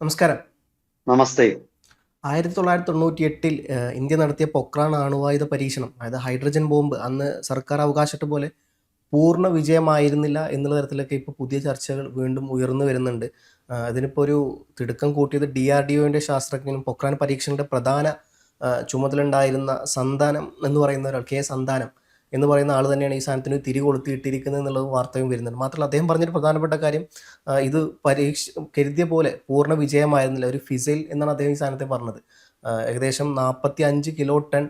നമസ്കാരം. നമസ്തേ. 1998 ഇന്ത്യ നടത്തിയ പൊക്രാൻ അണുവായുധ പരീക്ഷണം, അതായത് ഹൈഡ്രജൻ ബോംബ്, അന്ന് സർക്കാർ അവകാശപ്പെട്ട പോലെ പൂർണ്ണ വിജയമായിരുന്നില്ല എന്നുള്ള തരത്തിലൊക്കെ ഇപ്പോൾ പുതിയ ചർച്ചകൾ വീണ്ടും ഉയർന്നു വരുന്നുണ്ട്. അതിനിപ്പോൾ ഒരു തിടുക്കം കൂട്ടിയത് DRDOൻ്റെ ശാസ്ത്രജ്ഞനും പൊക്രാൻ പരീക്ഷണങ്ങളുടെ പ്രധാന ചുമതല ഉണ്ടായിരുന്ന സന്താനം എന്ന് പറയുന്ന ഒരാൾ, സന്താനം എന്ന് പറയുന്ന ആൾ തന്നെയാണ് ഈ സാധനത്തിന് തിരികൊളുത്തിയിട്ടിരിക്കുന്നത് എന്നുള്ള വാർത്തയും വരുന്നുണ്ട്. മാത്രമല്ല അദ്ദേഹം പറഞ്ഞൊരു പ്രധാനപ്പെട്ട കാര്യം, ഇത് കരുതിയ പോലെ പൂർണ്ണ വിജയമായിരുന്നില്ല. ഒരു ഫിസൈൽ എന്നാണ് അദ്ദേഹം ഈ സാധനത്തെ പറഞ്ഞത്. ഏകദേശം 45 കിലോ ടൺ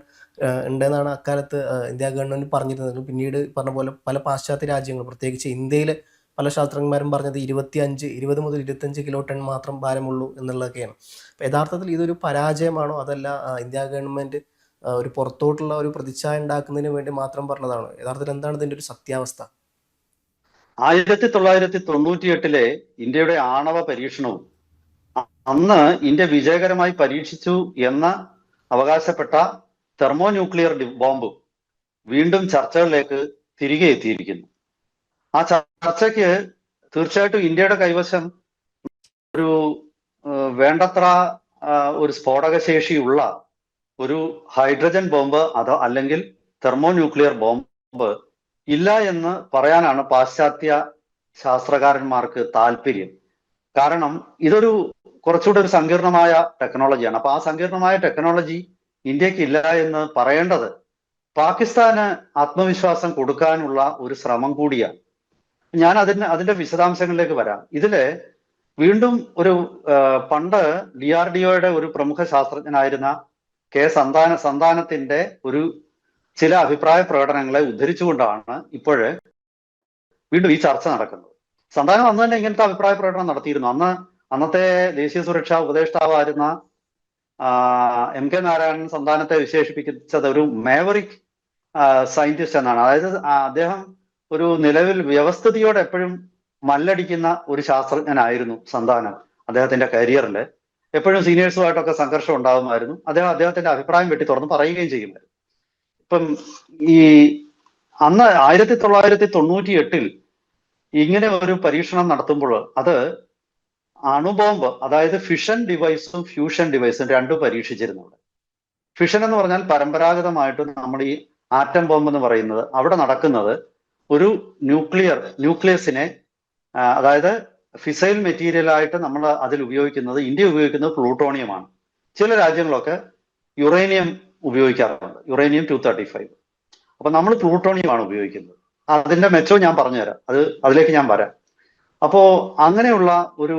ഉണ്ടെന്നാണ് അക്കാലത്ത് ഇന്ത്യ ഗവൺമെൻറ് പറഞ്ഞിരുന്നത്. പിന്നീട് പറഞ്ഞ പോലെ പല പാശ്ചാത്യ രാജ്യങ്ങളും, പ്രത്യേകിച്ച് ഇന്ത്യയിലെ പല ശാസ്ത്രജ്ഞന്മാരും പറഞ്ഞത് 20 മുതൽ 25 കിലോ ടൺ മാത്രം ഭാരമുള്ളൂ എന്നുള്ളതൊക്കെയാണ്. അപ്പോൾ യഥാർത്ഥത്തിൽ ഇതൊരു പരാജയമാണോ, അതല്ല ഇന്ത്യ ഗവൺമെൻറ് ഒരു പുറത്തോട്ടുള്ള ഒരു പ്രതിച്ഛായ ഉണ്ടാക്കുന്നതിന് വേണ്ടി മാത്രം പറഞ്ഞതാണോ? യഥാർത്ഥത്തിൽ എന്താണ് ഇതിൻ്റെ ഒരു സത്യാവസ്ഥ? 1998 ഇന്ത്യയുടെ ആണവ പരീക്ഷണവും അന്ന് ഇന്ത്യ വിജയകരമായി പരീക്ഷിച്ചു എന്ന് അവകാശപ്പെട്ട തെർമോ ന്യൂക്ലിയർ ബോംബും വീണ്ടും ചർച്ചകളിലേക്ക് തിരികെ എത്തിയിരിക്കുന്നു. ആ ചർച്ചയ്ക്ക് തീർച്ചയായിട്ടും ഇന്ത്യയുടെ കൈവശം ഒരു വേണ്ടത്ര ഒരു സ്ഫോടക ശേഷിയുള്ള ഒരു ഹൈഡ്രജൻ ബോംബ് അല്ലെങ്കിൽ തെർമോ ന്യൂക്ലിയർ ബോംബ് ഇല്ല എന്ന് പറയാനാണ് പാശ്ചാത്യ ശാസ്ത്രകാരന്മാർക്ക് താല്പര്യം. കാരണം ഇതൊരു കുറച്ചുകൂടെ ഒരു സങ്കീർണമായ ടെക്നോളജിയാണ്. അപ്പൊ ആ സങ്കീർണമായ ടെക്നോളജി ഇന്ത്യക്ക് ഇല്ല എന്ന് പറയേണ്ടത് പാകിസ്ഥാന് ആത്മവിശ്വാസം കൊടുക്കാനുള്ള ഒരു ശ്രമം കൂടിയാണ്. ഞാൻ അതിന്റെ വിശദാംശങ്ങളിലേക്ക് വരാം. ഇതില് വീണ്ടും ഒരു പണ്ട് DRDOയുടെ ഒരു പ്രമുഖ ശാസ്ത്രജ്ഞനായിരുന്ന സന്താനത്തിന്റെ ഒരു ചില അഭിപ്രായ പ്രകടനങ്ങളെ ഉദ്ധരിച്ചുകൊണ്ടാണ് ഇപ്പോഴ് വീണ്ടും ഈ ചർച്ച നടക്കുന്നത്. സന്താനം അന്ന് തന്നെ ഇങ്ങനത്തെ അഭിപ്രായ പ്രകടനം നടത്തിയിരുന്നു. അന്നത്തെ ദേശീയ സുരക്ഷാ ഉപദേഷ്ടാവായിരുന്ന MK നാരായണൻ സന്താനത്തെ വിശേഷിപ്പിച്ചത് ഒരു മേവറിക് സയന്റിസ്റ്റ് എന്നാണ്. അതായത് അദ്ദേഹം ഒരു നിലവിൽ വ്യവസ്ഥിതിയോടെ എപ്പോഴും മല്ലടിക്കുന്ന ഒരു ശാസ്ത്രജ്ഞനായിരുന്നു സന്താനം. അദ്ദേഹത്തിന്റെ കരിയറിൽ എപ്പോഴും സീനിയേഴ്സുമായിട്ടൊക്കെ സംഘർഷം ഉണ്ടാകുമായിരുന്നു. അദ്ദേഹത്തിന്റെ അഭിപ്രായം വെട്ടി തുറന്ന് പറയുകയും ചെയ്യുമായിരുന്നു. ഇപ്പം ഈ അന്ന് 1998 ഇങ്ങനെ ഒരു പരീക്ഷണം നടത്തുമ്പോൾ അത് അണുബോംബ്, അതായത് ഫിഷൻ ഡിവൈസും ഫ്യൂഷൻ ഡിവൈസും രണ്ടും പരീക്ഷിച്ചിരുന്നു. ഫിഷൻ എന്ന് പറഞ്ഞാൽ പരമ്പരാഗതമായിട്ട് നമ്മൾ ഈ ആറ്റം ബോംബ് എന്ന് പറയുന്നത് അവിടെ നടക്കുന്നത് ഒരു ന്യൂക്ലിയസിനെ, അതായത് ഫിസൈൽ മെറ്റീരിയലായിട്ട് നമ്മൾ അതിൽ ഉപയോഗിക്കുന്നത്, ഇന്ത്യ ഉപയോഗിക്കുന്നത് പ്ലൂട്ടോണിയമാണ്. ചില രാജ്യങ്ങളൊക്കെ യുറേനിയം ഉപയോഗിക്കാറുണ്ട്, യുറേനിയം 235. അപ്പൊ നമ്മൾ പ്ലൂട്ടോണിയമാണ് ഉപയോഗിക്കുന്നത്. അതിന്റെ മെച്ചവും ഞാൻ പറഞ്ഞുതരാം, അതിലേക്ക് ഞാൻ വരാം. അപ്പോ അങ്ങനെയുള്ള ഒരു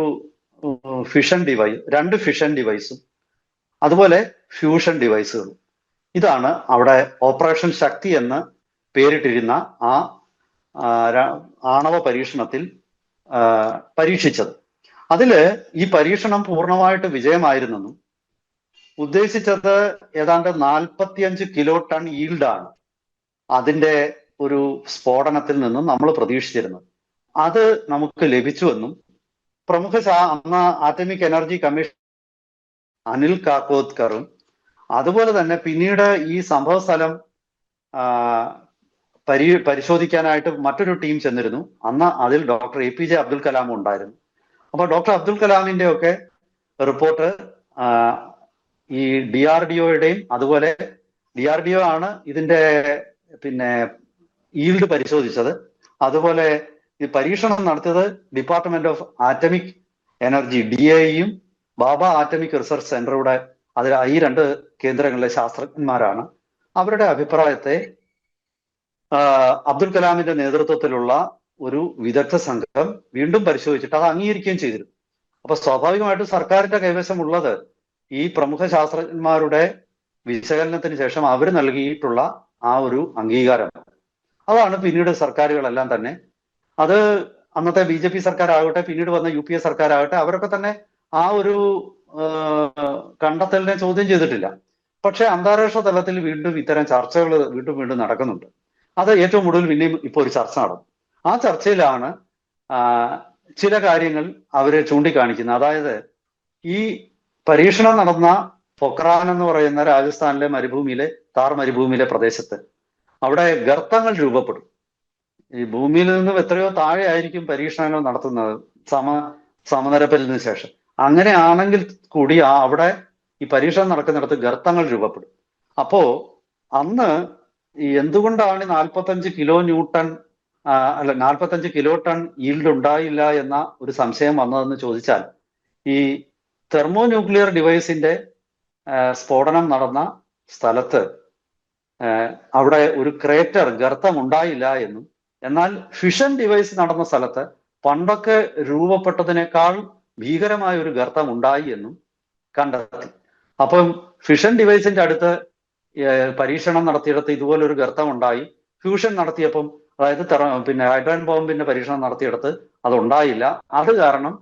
രണ്ട് ഫിഷൻ ഡിവൈസും അതുപോലെ ഫ്യൂഷൻ ഡിവൈസുകളും, ഇതാണ് അവിടെ ഓപ്പറേഷൻ ശക്തി എന്ന് പേരിട്ടിരുന്ന ആ ആണവ പരീക്ഷണത്തിൽ പരീക്ഷിച്ചത്. അതില് ഈ പരീക്ഷണം പൂർണ്ണമായിട്ട് വിജയമായിരുന്നെന്നും ഉദ്ദേശിച്ചത് ഏതാണ്ട് 45 കിലോ ടൺ ഈൽഡാണ് അതിന്റെ ഒരു സ്ഫോടനത്തിൽ നിന്നും നമ്മൾ പ്രതീക്ഷിച്ചിരുന്നത്. അത് നമുക്ക് ലഭിച്ചുവെന്നും പ്രമുഖ അന്ന് ആറ്റമിക് എനർജി കമ്മീഷൻ അനിൽ കാക്കോദ്കറും അതുപോലെ തന്നെ പിന്നീട് ഈ സംഭവ സ്ഥലം പരിശോധിക്കാനായിട്ട് മറ്റൊരു ടീം ചെന്നിരുന്നു. അന്ന് അതിൽ ഡോക്ടർ APJ അബ്ദുൽ കലാമും ഉണ്ടായിരുന്നു. അപ്പൊ ഡോക്ടർ അബ്ദുൽ കലാമിന്റെ ഒക്കെ റിപ്പോർട്ട് ഈ DRDOയുടെയും, അതുപോലെ DRDO ആണ് ഇതിന്റെ ഈൽഡ് പരിശോധിച്ചത്. അതുപോലെ ഈ പരീക്ഷണം നടത്തിയത് ഡിപ്പാർട്ട്മെന്റ് ഓഫ് ആറ്റമിക് എനർജി DAEയും ബാബ ആറ്റമിക് റിസർച്ച് സെന്ററുടെ ഈ രണ്ട് കേന്ദ്രങ്ങളിലെ ശാസ്ത്രജ്ഞന്മാരാണ്. അവരുടെ അഭിപ്രായത്തെ അബ്ദുൽ കലാമിന്റെ നേതൃത്വത്തിലുള്ള ഒരു വിദഗ്ധ സംഘം വീണ്ടും പരിശോധിച്ചിട്ട് അത് അംഗീകരിക്കുകയും ചെയ്തിരുന്നു. അപ്പൊ സ്വാഭാവികമായിട്ടും സർക്കാരിന്റെ കൈവശമുള്ളത് ഈ പ്രമുഖ ശാസ്ത്രജ്ഞന്മാരുടെ വിശകലനത്തിന് ശേഷം അവർ നൽകിയിട്ടുള്ള ആ ഒരു അംഗീകാരമാണ്. അതാണ് പിന്നീട് സർക്കാരുകളെല്ലാം തന്നെ, അത് അന്നത്തെ BJP സർക്കാരാകട്ടെ, പിന്നീട് വന്ന UPA സർക്കാരാകട്ടെ, അവരൊക്കെ തന്നെ ആ ഒരു കണ്ടെത്തലിനെ ചോദ്യം ചെയ്തിട്ടില്ല. പക്ഷെ അന്താരാഷ്ട്ര തലത്തിൽ വീണ്ടും ഇത്തരം ചർച്ചകൾ വീണ്ടും നടക്കുന്നുണ്ട്. അത് ഏറ്റവും കൂടുതൽ പിന്നെയും ഇപ്പോൾ ഒരു ചർച്ച നടന്നു. ആ ചർച്ചയിലാണ് ചില കാര്യങ്ങൾ അവര് ചൂണ്ടിക്കാണിക്കുന്നത്. അതായത് ഈ പരീക്ഷണം നടന്ന പൊക്രാൻ എന്ന് പറയുന്ന രാജസ്ഥാനിലെ താർ മരുഭൂമിയിലെ പ്രദേശത്ത് അവിടെ ഗർത്തങ്ങൾ രൂപപ്പെടും. ഈ ഭൂമിയിൽ നിന്നും എത്രയോ താഴെ ആയിരിക്കും പരീക്ഷണങ്ങൾ നടത്തുന്നത് സമനിരപ്പിന് ശേഷം. അങ്ങനെയാണെങ്കിൽ കൂടി അവിടെ ഈ പരീക്ഷണം നടക്കുന്നിടത്ത് ഗർത്തങ്ങൾ രൂപപ്പെടും. അപ്പോ അന്ന് ഈ എന്തുകൊണ്ടാണ് 45 കിലോ ന്യൂട്ടൺ അല്ല 45 കിലോ ടൺ ഈൽഡ് ഉണ്ടായില്ല എന്ന ഒരു സംശയം വന്നതെന്ന് ചോദിച്ചാൽ, ഈ തെർമോ ന്യൂക്ലിയർ ഡിവൈസിന്റെ സ്ഫോടനം നടന്ന സ്ഥലത്ത് അവിടെ ഒരു ക്രേറ്റർ ഗർത്തം ഉണ്ടായില്ല എന്നും, എന്നാൽ ഫിഷൻ ഡിവൈസ് നടന്ന സ്ഥലത്ത് പണ്ടൊക്കെ രൂപപ്പെട്ടതിനേക്കാൾ ഭീകരമായ ഒരു ഗർത്തം ഉണ്ടായി എന്നും കണ്ടെത്തി. അപ്പം ഫിഷൻ ഡിവൈസിന്റെ അടുത്ത് പരീക്ഷണം നടത്തിയിടത്ത് ഇതുപോലെ ഒരു ഗർത്തം ഉണ്ടായി. ഫ്യൂഷൻ നടത്തിയപ്പം, അതായത് പിന്നെ ഹൈഡ്രജൻ ബോംബിന്റെ പരീക്ഷണം നടത്തിയിടത്ത് അതുണ്ടായില്ല. അത് കാരണം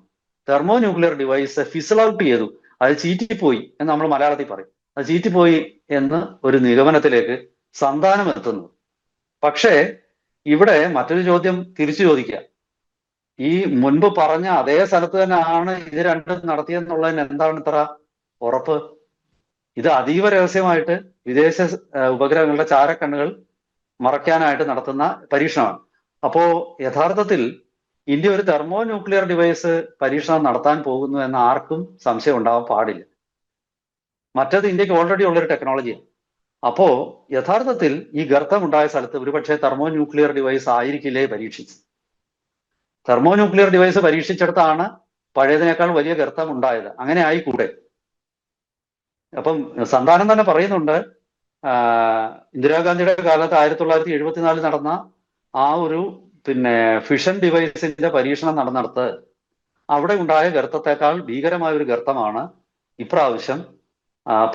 തെർമോ ന്യൂക്ലിയർ ഡിവൈസ് ഫിസിൽ ഔട്ട് ചെയ്തു, അത് ചീറ്റിപ്പോയി എന്ന് നമ്മൾ മലയാളത്തിൽ പറയും. അത് ചീറ്റിപ്പോയി എന്ന് ഒരു നിഗമനത്തിലേക്ക് സന്താനം എത്തുന്നു. പക്ഷേ ഇവിടെ മറ്റൊരു ചോദ്യം തിരിച്ചു ചോദിക്കുക, ഈ മുൻപ് പറഞ്ഞ അതേ സ്ഥലത്ത് തന്നെയാണ് ഇത് രണ്ടും നടത്തിയെന്നുള്ളതിന് എന്താണ് ഇത്ര ഉറപ്പ്? ഇത് അതീവ രഹസ്യമായിട്ട് വിദേശ ഉപഗ്രഹങ്ങളുടെ ചാരക്കണ്ണുകൾ മറയ്ക്കാനായിട്ട് നടത്തുന്ന പരീക്ഷണമാണ്. അപ്പോ യഥാർത്ഥത്തിൽ ഇന്ത്യ ഒരു തെർമോ ന്യൂക്ലിയർ ഡിവൈസ് പരീക്ഷണം നടത്താൻ പോകുന്നു എന്ന ആർക്കും സംശയം ഉണ്ടാവാൻ പാടില്ല. മറ്റത് ഇന്ത്യക്ക് ഓൾറെഡി ഉള്ളൊരു ടെക്നോളജിയാണ്. അപ്പോ യഥാർത്ഥത്തിൽ ഈ ഗർത്തം ഉണ്ടായ സ്ഥലത്ത് ഒരുപക്ഷെ തെർമോ ന്യൂക്ലിയർ ഡിവൈസ് ആയിരിക്കില്ലേ പരീക്ഷിച്ചത്. തെർമോ ന്യൂക്ലിയർ ഡിവൈസ് പരീക്ഷിച്ചിടത്താണ് പഴയതിനേക്കാൾ വലിയ ഗർത്തം ഉണ്ടായത്. അങ്ങനെ ആയിക്കൂടെ? അപ്പം സന്താനം തന്നെ പറയുന്നുണ്ട്, ഇന്ദിരാഗാന്ധിയുടെ കാലത്ത് 1974 നടന്ന ആ ഒരു പിന്നെ ഫിഷൻ ഡിവൈസിന്റെ പരീക്ഷണം നടന്നിടത്ത് അവിടെ ഉണ്ടായ ഗർത്തത്തെക്കാൾ ഭീകരമായ ഒരു ഗർത്തമാണ് ഇപ്രാവശ്യം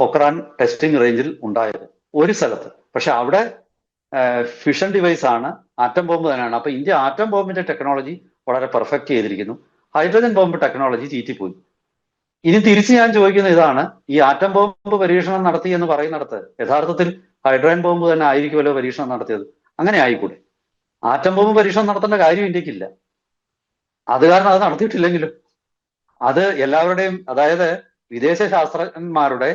പൊക്രാൻ ടെസ്റ്റിംഗ് റേഞ്ചിൽ ഉണ്ടായത് ഒരു സ്ഥലത്ത്. പക്ഷെ അവിടെ ഫിഷൻ ഡിവൈസ് ആണ്, ആറ്റം ബോംബ് തന്നെയാണ്. അപ്പൊ ഇന്ത്യ ആറ്റം ബോംബിന്റെ ടെക്നോളജി വളരെ പെർഫെക്റ്റ് ചെയ്തിരിക്കുന്നു, ഹൈഡ്രജൻ ബോംബ് ടെക്നോളജി ചീറ്റിപ്പോയി. ഇനി തിരിച്ച് ഞാൻ ചോദിക്കുന്നത് ഇതാണ്, ഈ ആറ്റം ബോംബ് പരീക്ഷണം നടത്തി എന്ന് പറയുന്നിടത്ത് യഥാർത്ഥത്തിൽ ഹൈഡ്രജൻ ബോംബ് തന്നെ ആയിരിക്കുമല്ലോ പരീക്ഷണം നടത്തിയത്. അങ്ങനെ ആയിക്കൂടെ? ആറ്റം ബോംബ് പരീക്ഷണം നടത്തേണ്ട കാര്യം ഇന്ത്യക്കില്ല. അത് കാരണം അത് നടത്തിയിട്ടില്ലെങ്കിലും അത് എല്ലാവരുടെയും, അതായത് വിദേശ ശാസ്ത്രജ്ഞന്മാരുടെ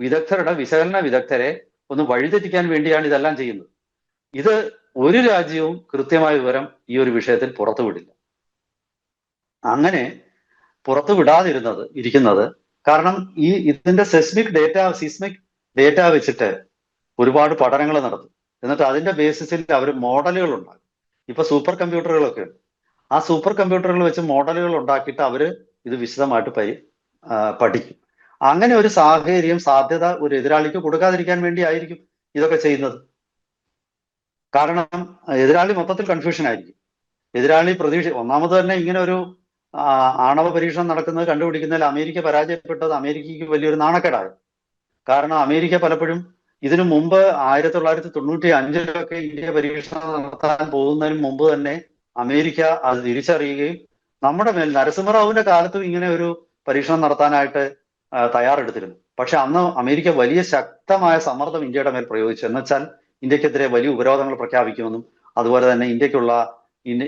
വിദഗ്ധരുടെ വിശകലന വിദഗ്ധരെ ഒന്ന് വഴിതെറ്റിക്കാൻ വേണ്ടിയാണ് ഇതെല്ലാം ചെയ്യുന്നത്. ഇത് ഒരു രാജ്യവും കൃത്യമായ വിവരം ഈ ഒരു വിഷയത്തിൽ പുറത്തുവിടില്ല. അങ്ങനെ പുറത്തു ഇരിക്കുന്നത് കാരണം ഇതിന്റെ സിസ്മിക് ഡേറ്റ വെച്ചിട്ട് ഒരുപാട് പഠനങ്ങൾ നടത്തും. എന്നിട്ട് അതിന്റെ ബേസിസിൽ അവർ മോഡലുകൾ ഉണ്ടാക്കും. ഇപ്പൊ സൂപ്പർ കമ്പ്യൂട്ടറുകളൊക്കെ ഉണ്ട്. ആ സൂപ്പർ കമ്പ്യൂട്ടറുകൾ വെച്ച് മോഡലുകൾ ഉണ്ടാക്കിയിട്ട് അവര് ഇത് വിശദമായിട്ട് പഠിക്കും. അങ്ങനെ ഒരു സാധ്യത ഒരു എതിരാളിക്ക് കൊടുക്കാതിരിക്കാൻ വേണ്ടി ആയിരിക്കും ഇതൊക്കെ ചെയ്യുന്നത്. കാരണം എതിരാളി മൊത്തത്തിൽ കൺഫ്യൂഷൻ ആയിരിക്കും. എതിരാളി ഒന്നാമത് തന്നെ ഇങ്ങനെ ഒരു ആണവ പരീക്ഷണം നടക്കുന്നത് കണ്ടുപിടിക്കുന്നതിൽ അമേരിക്ക പരാജയപ്പെട്ടത് അമേരിക്കയ്ക്ക് വലിയൊരു നാണക്കേടാണ്. കാരണം അമേരിക്ക പലപ്പോഴും ഇതിനു മുമ്പ് 1995 ഇന്ത്യ പരീക്ഷണം നടത്താൻ പോകുന്നതിന് മുമ്പ് തന്നെ അമേരിക്ക അത് തിരിച്ചറിയുകയും നമ്മുടെ മേൽ നരസിംഹറാവുവിന്റെ കാലത്തും ഇങ്ങനെ ഒരു പരീക്ഷണം നടത്താനായിട്ട് തയ്യാറെടുത്തിരുന്നു. പക്ഷെ അന്ന് അമേരിക്ക വലിയ ശക്തമായ സമ്മർദ്ദം ഇന്ത്യയുടെ മേൽ പ്രയോഗിച്ചു. എന്നുവെച്ചാൽ ഇന്ത്യക്കെതിരെ വലിയ ഉപരോധങ്ങൾ പ്രഖ്യാപിക്കുമെന്നും അതുപോലെ തന്നെ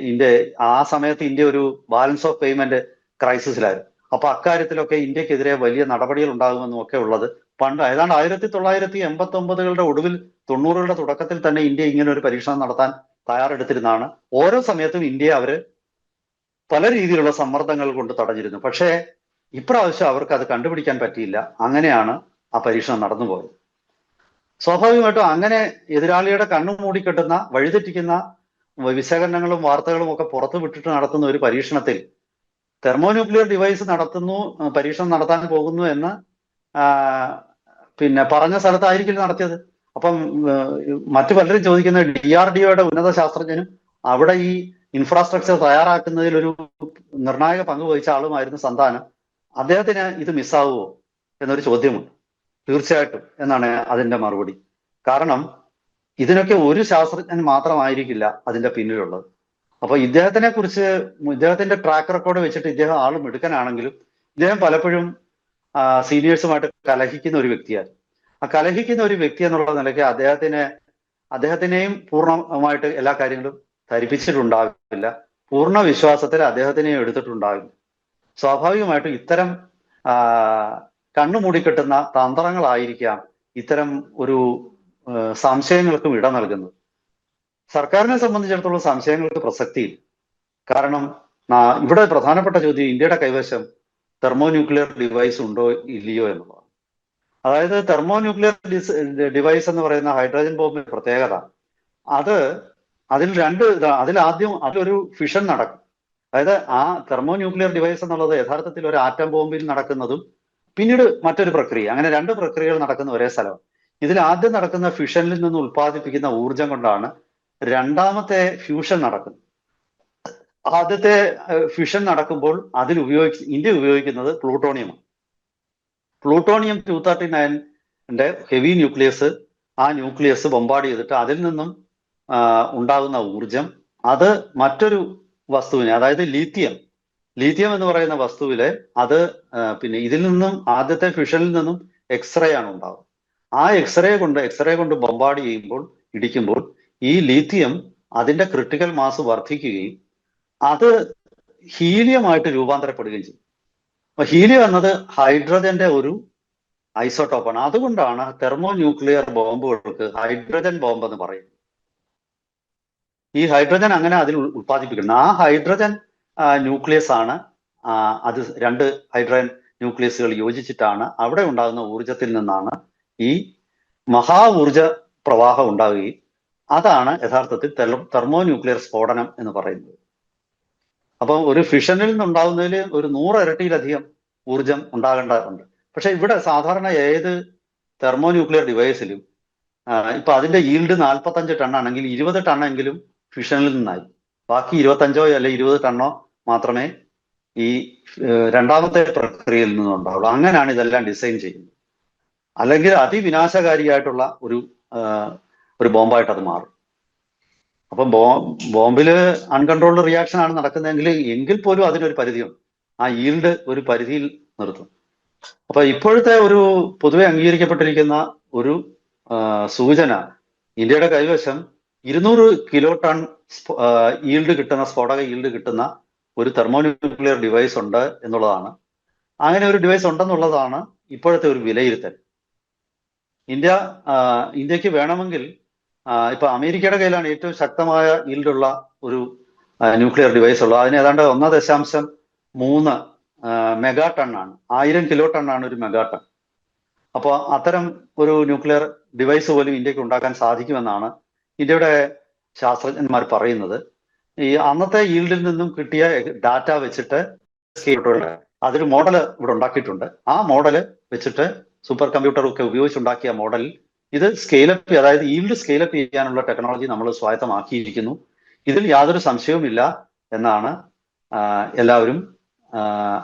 ഇന്ത്യ ആ സമയത്ത് ഇന്ത്യ ഒരു ബാലൻസ് ഓഫ് പേയ്മെന്റ് ക്രൈസിസിലായിരുന്നു. അപ്പൊ അക്കാര്യത്തിലൊക്കെ ഇന്ത്യക്കെതിരെ വലിയ നടപടികൾ ഉണ്ടാകുമെന്നും ഒക്കെ ഉള്ളത് പണ്ട് ഏതാണ്ട് 1989 ഒടുവിൽ 90 തുടക്കത്തിൽ തന്നെ ഇന്ത്യ ഇങ്ങനെ ഒരു പരീക്ഷണം നടത്താൻ തയ്യാറെടുത്തിരുന്നതാണ്. ഓരോ സമയത്തും ഇന്ത്യയെ അവര് പല രീതിയിലുള്ള സമ്മർദ്ദങ്ങൾ കൊണ്ട് തടഞ്ഞിരുന്നു. പക്ഷേ ഇപ്രാവശ്യം അവർക്ക് അത് കണ്ടുപിടിക്കാൻ പറ്റിയില്ല. അങ്ങനെയാണ് ആ പരീക്ഷണം നടന്നുപോയത്. സ്വാഭാവികമായിട്ടും അങ്ങനെ എതിരാളിയുടെ കണ്ണു മൂടിക്കെട്ടുന്ന വഴിതെറ്റിക്കുന്ന വിശകലനങ്ങളും വാർത്തകളും ഒക്കെ പുറത്തു വിട്ടിട്ട് നടത്തുന്ന ഒരു പരീക്ഷണത്തിൽ തെർമോ ന്യൂക്ലിയർ ഡിവൈസ് പരീക്ഷണം നടത്താൻ പോകുന്നു എന്ന് പിന്നെ പറഞ്ഞ സ്ഥലത്തായിരിക്കില്ല നടത്തിയത്. അപ്പം മറ്റു പലരും ചോദിക്കുന്ന DRDOയുടെ ഉന്നത ശാസ്ത്രജ്ഞനും അവിടെ ഈ ഇൻഫ്രാസ്ട്രക്ചർ തയ്യാറാക്കുന്നതിൽ ഒരു നിർണായക പങ്ക് വഹിച്ച ആളുമായിരുന്നു സന്താനം. അദ്ദേഹത്തിന് ഇത് മിസ്സാവുമോ എന്നൊരു ചോദ്യമുണ്ട്. തീർച്ചയായിട്ടും എന്നാണ് അതിന്റെ മറുപടി. കാരണം ഇതിനൊക്കെ ഒരു ശാസ്ത്രജ്ഞൻ മാത്രമായിരിക്കില്ല അതിന്റെ പിന്നിലുള്ളത്. അപ്പൊ ഇദ്ദേഹത്തിന്റെ ട്രാക്ക് റെക്കോർഡ് വെച്ചിട്ട് ഇദ്ദേഹം ആള് മിടുക്കനാണെങ്കിലും ഇദ്ദേഹം പലപ്പോഴും സീനിയേഴ്സുമായിട്ട് കലഹിക്കുന്ന ഒരു വ്യക്തിയാണ്. ആ കലഹിക്കുന്ന ഒരു വ്യക്തി എന്നുള്ള നിലയ്ക്ക് അദ്ദേഹത്തിനെയും പൂർണ്ണമായിട്ട് എല്ലാ കാര്യങ്ങളും ധരിപ്പിച്ചിട്ടുണ്ടാവില്ല. പൂർണ്ണ വിശ്വാസത്തിൽ അദ്ദേഹത്തിനെയും എടുത്തിട്ടുണ്ടാവില്ല. സ്വാഭാവികമായിട്ടും ഇത്തരം കണ്ണുമൂടിക്കെട്ടുന്ന തന്ത്രങ്ങളായിരിക്കാം ഇത്തരം ഒരു സംശയങ്ങൾക്കും ഇട നൽകുന്നത്. സർക്കാരിനെ സംബന്ധിച്ചിടത്തോളം സംശയങ്ങൾക്ക് പ്രസക്തിയില്ല. കാരണം ഇവിടെ പ്രധാനപ്പെട്ട ചോദ്യം ഇന്ത്യയുടെ കൈവശം തെർമോ ന്യൂക്ലിയർ ഡിവൈസ് ഉണ്ടോ ഇല്ലയോ എന്നുള്ളതാണ്. അതായത് തെർമോ ന്യൂക്ലിയർ ഡിവൈസ് എന്ന് പറയുന്ന ഹൈഡ്രജൻ ബോംബിന്റെ പ്രത്യേകത, അത് അതിലൊരു ഫിഷൻ നടക്കും. അതായത് ആ തെർമോ ന്യൂക്ലിയർ ഡിവൈസ് എന്നുള്ളത് യഥാർത്ഥത്തിൽ ഒരു ആറ്റം ബോംബിൽ നടക്കുന്നതും പിന്നീട് മറ്റൊരു പ്രക്രിയ, അങ്ങനെ രണ്ട് പ്രക്രിയകൾ നടക്കുന്ന ഒരേ സ്ഥലം. ഇതിൽ ആദ്യം നടക്കുന്ന ഫിഷനിൽ നിന്ന് ഉൽപ്പാദിപ്പിക്കുന്ന ഊർജം കൊണ്ടാണ് രണ്ടാമത്തെ ഫ്യൂഷൻ നടക്കുന്നത്. ആദ്യത്തെ ഫിഷൻ നടക്കുമ്പോൾ ഇന്ത്യ ഉപയോഗിക്കുന്നത് പ്ലൂട്ടോണിയമാണ്. പ്ലൂട്ടോണിയം 239 ഹെവി ന്യൂക്ലിയസ്, ആ ന്യൂക്ലിയസ് ബൊമ്പാർഡ് ചെയ്തിട്ട് അതിൽ നിന്നും ഉണ്ടാകുന്ന ഊർജം അത് മറ്റൊരു വസ്തുവിനെ, അതായത് ലീത്തിയം എന്ന് പറയുന്ന വസ്തുവിലെ അത് പിന്നെ ഇതിൽ നിന്നും ആദ്യത്തെ ഫിഷനിൽ നിന്നും എക്സ്റേ ആണ് ഉണ്ടാവുക. ആ എക്സ്റേ കൊണ്ട് ബൊമ്പാർഡ് ഇടിക്കുമ്പോൾ ഈ ലീത്തിയം അതിന്റെ ക്രിട്ടിക്കൽ മാസ് വർദ്ധിക്കുകയും അത് ഹീലിയമായിട്ട് രൂപാന്തരപ്പെടുകയും ചെയ്യും. അപ്പൊ ഹീലിയം എന്നത് ഹൈഡ്രജന്റെ ഒരു ഐസോട്ടോപ്പാണ്. അതുകൊണ്ടാണ് തെർമോ ന്യൂക്ലിയർ ബോംബുകൾക്ക് ഹൈഡ്രജൻ ബോംബ് എന്ന് പറയുന്നത്. ഈ ഹൈഡ്രജൻ അങ്ങനെ അതിൽ ഉത്പാദിപ്പിക്കുന്നത്, ആ ഹൈഡ്രജൻ ന്യൂക്ലിയസ് ആണ്, അത് രണ്ട് ഹൈഡ്രജൻ ന്യൂക്ലിയസുകൾ യോജിച്ചിട്ടാണ് അവിടെ ഉണ്ടാകുന്ന ഊർജത്തിൽ നിന്നാണ് ഈ മഹാ ഊർജ പ്രവാഹം ഉണ്ടാവുകയും അതാണ് യഥാർത്ഥത്തിൽ തെർമോ ന്യൂക്ലിയർ സ്ഫോടനം എന്ന് പറയുന്നത്. അപ്പം ഒരു ഫിഷനിൽ നിന്നുണ്ടാകുന്നതിൽ ഒരു 100 ഇരട്ടിയിലധികം ഊർജം ഉണ്ടാകേണ്ടതുണ്ട്. പക്ഷെ ഇവിടെ സാധാരണ ഏത് തെർമോ ന്യൂക്ലിയർ ഡിവൈസിലും ഇപ്പൊ അതിന്റെ ഈൽഡ് 45 ടൺ ആണെങ്കിൽ 20 ടണ്ണെങ്കിലും ഫിഷനിൽ നിന്നായി, ബാക്കി 25 അല്ലെങ്കിൽ 20 ടണ്ണോ മാത്രമേ ഈ രണ്ടാമത്തെ പ്രക്രിയയിൽ നിന്നുണ്ടാവുള്ളൂ. അങ്ങനെയാണ് ഇതെല്ലാം ഡിസൈൻ ചെയ്യുന്നത്. അല്ലെങ്കിൽ അതിവിനാശകാരിയായിട്ടുള്ള ഒരു ബോംബായിട്ട് അത് മാറും. അപ്പൊ ബോംബില് അൺകൺട്രോൾഡ് റിയാക്ഷൻ ആണ് നടക്കുന്നതെങ്കിൽ എങ്കിൽ പോലും അതിനൊരു പരിധിയുണ്ട്. ആ ഈൽഡ് ഒരു പരിധിയിൽ നിർത്തും. അപ്പൊ ഇപ്പോഴത്തെ ഒരു പൊതുവെ അംഗീകരിക്കപ്പെട്ടിരിക്കുന്ന ഒരു സൂചന, ഇന്ത്യയുടെ കൈവശം 200 കിലോ ടൺ സ്ഫോടക ഈൽഡ് കിട്ടുന്ന ഒരു തെർമോ ന്യൂക്ലിയർ ഡിവൈസ് ഉണ്ട് എന്നുള്ളതാണ്. അങ്ങനെ ഒരു ഡിവൈസ് ഉണ്ടെന്നുള്ളതാണ് ഇപ്പോഴത്തെ ഒരു വിലയിരുത്തൽ. ഇന്ത്യക്ക് വേണമെങ്കിൽ ഇപ്പൊ അമേരിക്കയുടെ കയ്യിലാണ് ഏറ്റവും ശക്തമായ ഈൽഡുള്ള ഒരു ന്യൂക്ലിയർ ഡിവൈസ് ഉള്ളത്. അതിന് ഏതാണ്ട് 1.3 മെഗാ ടൺ ആണ്. 1000 കിലോ ടൺ ആണ് ഒരു മെഗാ ടൺ. അപ്പോൾ അത്തരം ഒരു ന്യൂക്ലിയർ ഡിവൈസ് പോലും ഇന്ത്യക്ക് ഉണ്ടാക്കാൻ സാധിക്കുമെന്നാണ് ഇന്ത്യയുടെ ശാസ്ത്രജ്ഞന്മാർ പറയുന്നത്. ഈ അന്നത്തെ ഈൽഡിൽ നിന്നും കിട്ടിയ ഡാറ്റ വെച്ചിട്ട് അതൊരു മോഡൽ ഇവിടെ ഉണ്ടാക്കിയിട്ടുണ്ട്. ആ മോഡല് വെച്ചിട്ട് സൂപ്പർ കമ്പ്യൂട്ടർ ഒക്കെ ഉപയോഗിച്ചുണ്ടാക്കിയ മോഡലിൽ ഇത് സ്കെയിലപ്പ്, അതായത് ഈൽഡ് സ്കെയിലപ്പ് ചെയ്യാനുള്ള ടെക്നോളജി നമ്മൾ സ്വായത്തമാക്കിയിരിക്കുന്നു. ഇതിൽ യാതൊരു സംശയവുമില്ല എന്നാണ് എല്ലാവരും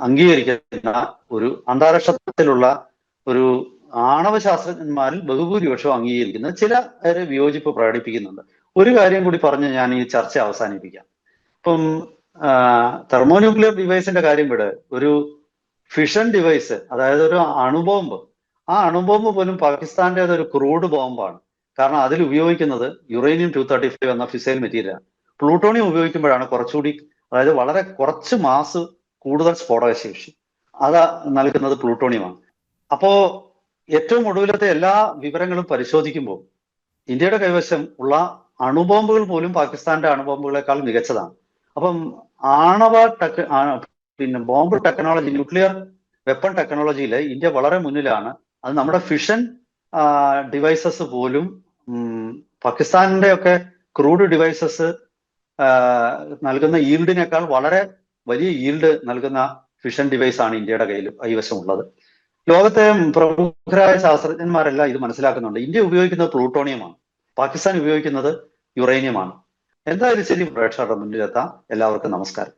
അംഗീകരിക്കുന്ന ഒരു അന്താരാഷ്ട്രത്തിലുള്ള ഒരു ആണവ ശാസ്ത്രജ്ഞന്മാരിൽ ബഹുഭൂരിപക്ഷം അംഗീകരിക്കുന്നത്. ചില വിയോജിപ്പ് പ്രകടിപ്പിക്കുന്നുണ്ട്. ഒരു കാര്യം കൂടി പറഞ്ഞ് ഞാൻ ഈ ചർച്ച അവസാനിപ്പിക്കാം. ഇപ്പം തെർമോ ന്യൂക്ലിയർ ഡിവൈസിന്റെ കാര്യം വിട്, ഒരു ഫിഷൻ ഡിവൈസ്, അതായത് ഒരു അണുബോംബ്, ആ അണുബോംബ് പോലും പാകിസ്ഥാന്റെ ഒരു ക്രൂഡ് ബോംബാണ്. കാരണം അതിൽ ഉപയോഗിക്കുന്നത് യുറേനിയം 235 എന്ന ഫിസൈൽ മെറ്റീരിയലാണ്. പ്ലൂട്ടോണിയം ഉപയോഗിക്കുമ്പോഴാണ് കുറച്ചുകൂടി, അതായത് വളരെ കുറച്ച് മാസ് കൂടുതൽ സ്ഫോടക ശേഷി അത് നൽകുന്നത് പ്ലൂട്ടോണിയമാണ്. അപ്പോ ഏറ്റവും ഒടുവിലത്തെ എല്ലാ വിവരങ്ങളും പരിശോധിക്കുമ്പോൾ ഇന്ത്യയുടെ കൈവശം ഉള്ള അണുബോംബുകൾ പോലും പാകിസ്ഥാന്റെ അണുബോംബുകളെക്കാൾ മികച്ചതാണ്. അപ്പം ബോംബ് ടെക്നോളജി, ന്യൂക്ലിയർ വെപ്പൺ ടെക്നോളജിയിൽ ഇന്ത്യ വളരെ മുന്നിലാണ്. അത് നമ്മുടെ ഫിഷൻ ഡിവൈസസ് പോലും പാകിസ്ഥാനിന്റെ ഒക്കെ ക്രൂഡ് ഡിവൈസസ് നൽകുന്ന ഈൽഡിനേക്കാൾ വളരെ വലിയ ഈൽഡ് നൽകുന്ന ഫിഷൻ ഡിവൈസ് ആണ് ഇന്ത്യയുടെ കൈവശമുള്ളത്. ലോകത്തെ പ്രമുഖരായ ശാസ്ത്രജ്ഞന്മാരെല്ലാം ഇത് മനസ്സിലാക്കുന്നുണ്ട്. ഇന്ത്യ ഉപയോഗിക്കുന്നത് പ്ലൂട്ടോണിയമാണ്, പാകിസ്ഥാൻ ഉപയോഗിക്കുന്നത് യുറേനിയമാണ്. എന്തായാലും ശരി, പ്രേക്ഷകരുടെ മുന്നിലെത്താം. എല്ലാവർക്കും നമസ്കാരം.